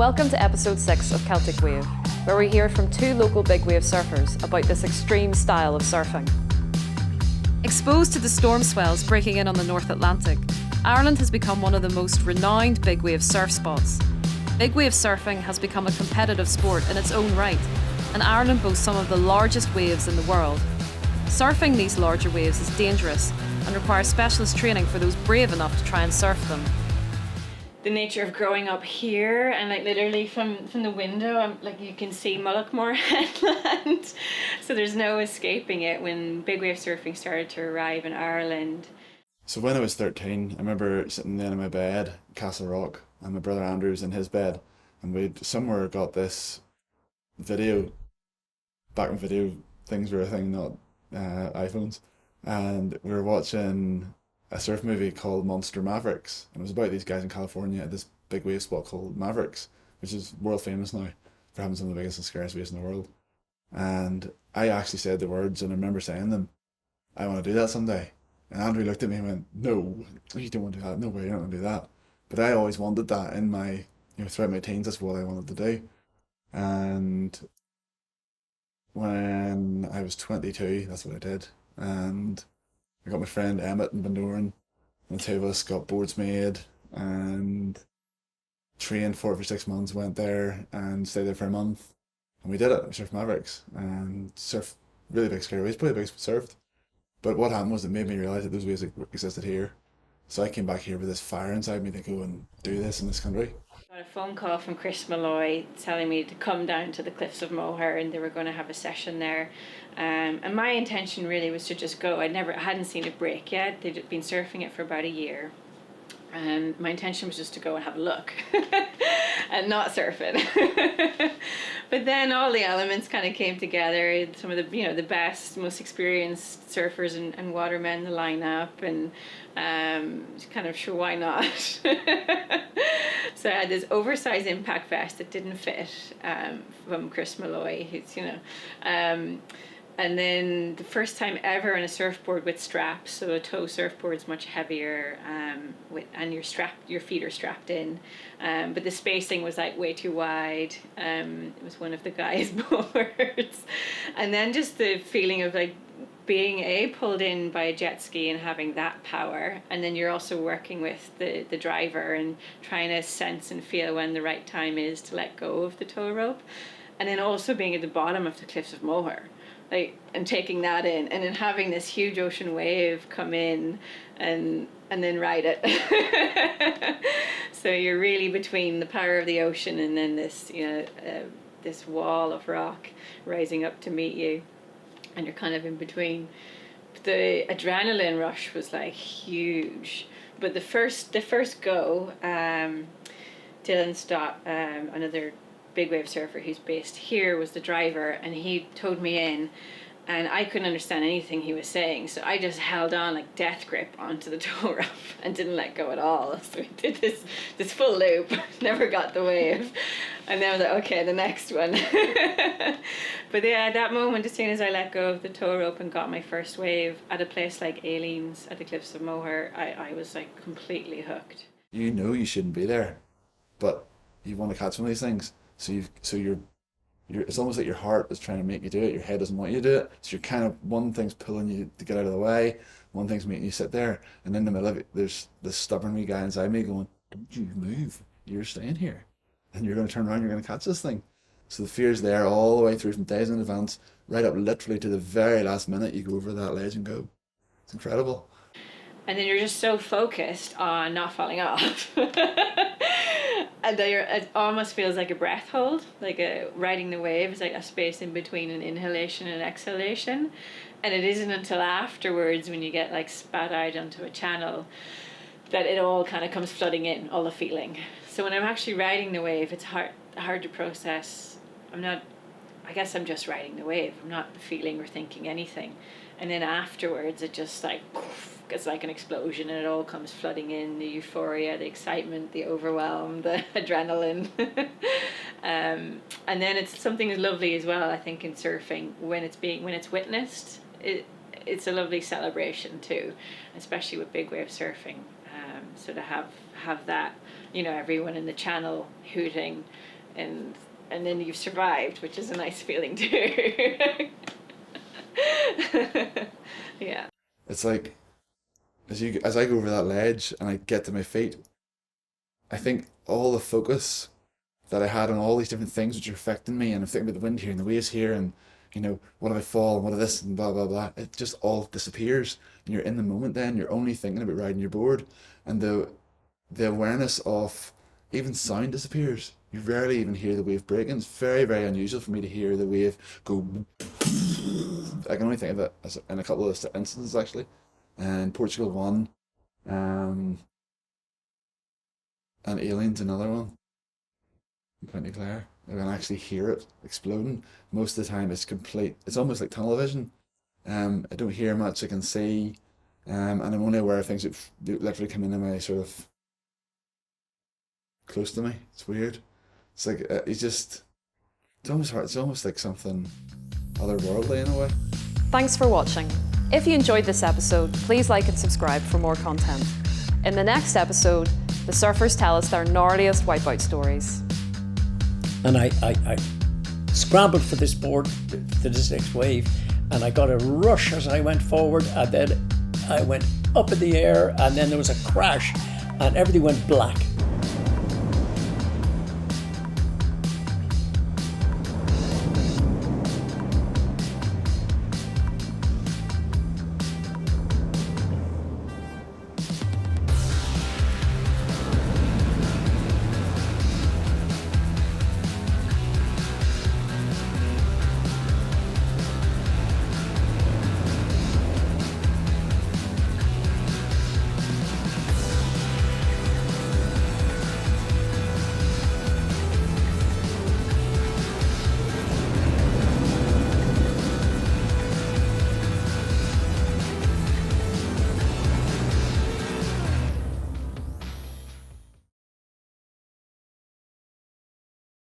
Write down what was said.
Welcome to episode 6 of Celtic Wave, where we hear from two local big wave surfers about this extreme style of surfing. Exposed to the storm swells breaking in on the North Atlantic, Ireland has become one of the most renowned big wave surf spots. Big wave surfing has become a competitive sport in its own right, and Ireland boasts some of the largest waves in the world. Surfing these larger waves is dangerous and requires specialist training for those brave enough to try and surf them. The nature of growing up here, and like literally from the window, you can see Mullaghmore Headland, so there's no escaping it when big wave surfing started to arrive in Ireland. So when I was 13, I remember sitting then in my bed, Castle Rock, and my brother Andrew's in his bed, and we'd somewhere got this video, back when video things were a thing, not iPhones, and we were watching a surf movie called Monster Mavericks, and it was about these guys in California at this big wave spot called Mavericks, which is world famous now for having some of the biggest and scariest waves in the world. And I actually said the words, and I remember saying them, I want to do that someday. And Andrew looked at me and went, no, you don't want to do that, no way, you don't want to do that. But I always wanted that in my, throughout my teens, that's what I wanted to do. And when I was 22, that's what I did. And I got my friend Emmett in Bundoran, and the two of us got boards made and trained for it for 6 months, went there and stayed there for a month. And we did it, we surfed Mavericks and surfed really big scary waves, probably the biggest we surfed. But what happened was it made me realise that those waves existed here. So I came back here with this fire inside me to go and do this in this country. I got a phone call from Chris Malloy telling me to come down to the cliffs of Moher, and they were going to have a session there. And my intention really was to just go. I hadn't seen it break yet. They'd been surfing it for about a year. And my intention was just to go and have a look and not surf it. But then all the elements kind of came together. Some of the the best, most experienced surfers and watermen in the lineup, and kind of sure, why not? So I had this oversized impact vest that didn't fit from Chris Malloy, who's and then the first time ever on a surfboard with straps, so a tow surfboard's much heavier, and your feet are strapped in, but the spacing was like way too wide. It was one of the guys' boards, and then just the feeling of like being pulled in by a jet ski and having that power, and then you're also working with the driver and trying to sense and feel when the right time is to let go of the tow rope, and then also being at the bottom of the cliffs of Moher. And taking that in, and then having this huge ocean wave come in and then ride it. So you're really between the power of the ocean and then this this wall of rock rising up to meet you, and you're kind of in between. The adrenaline rush was like huge, but the first go, Dylan Stott, another big wave surfer who's based here, was the driver, and he towed me in, and I couldn't understand anything he was saying, so I just held on like death grip onto the tow rope and didn't let go at all. So we did this full loop, never got the wave, and then I was like, okay, the next one. But yeah, at that moment, as soon as I let go of the tow rope and got my first wave at a place like Aileen's at the cliffs of Moher, I was like completely hooked. You know you shouldn't be there, but you want to catch one of these things. So you're it's almost like your heart is trying to make you do it, your head doesn't want you to do it, so you're kind of, one thing's pulling you to get out of the way, one thing's making you sit there, and in the middle of it there's this stubborn wee guy inside me going, don't you move, you're staying here, and you're going to turn around, you're going to catch this thing. So the fear's there all the way through, from days in advance right up literally to the very last minute you go over that ledge and go. It's incredible. And then you're just so focused on not falling off. And it almost feels like a breath hold, like riding the wave is like a space in between an inhalation and exhalation. And it isn't until afterwards, when you get like spat out onto a channel, that it all kind of comes flooding in, all the feeling. So when I'm actually riding the wave, it's hard to process. I guess I'm just riding the wave. I'm not feeling or thinking anything. And then afterwards, it just like, it's like an explosion, and it all comes flooding in, the euphoria, the excitement, the overwhelm, the adrenaline. And then it's something lovely as well, I think, in surfing, when it's witnessed, it's a lovely celebration too, especially with big wave surfing. So to have that, everyone in the channel hooting, and then you've survived, which is a nice feeling too. Yeah. It's like as I go over that ledge and I get to my feet, I think all the focus that I had on all these different things which are affecting me, and I'm thinking about the wind here and the waves here, and what if I fall and what if this and blah blah blah. It just all disappears, and you're in the moment. Then you're only thinking about riding your board, and the awareness of even sound disappears. You rarely even hear the wave breaking. It's very, very unusual for me to hear the wave go. I can only think of it in a couple of instances actually. And Portugal one, and Aliens another one. In County Clare, I can actually hear it exploding. Most of the time, it's complete. It's almost like tunnel vision. I don't hear much. I can see, and I'm only aware of things that literally come into my sort of close to me. It's weird. It's like it's almost hard. It's almost like something otherworldly in a way. Thanks for watching. If you enjoyed this episode, please like and subscribe for more content. In the next episode, the surfers tell us their gnarliest wipeout stories. And I scrambled for this board, for this next wave, and I got a rush as I went forward, and then I went up in the air, and then there was a crash, and everything went black.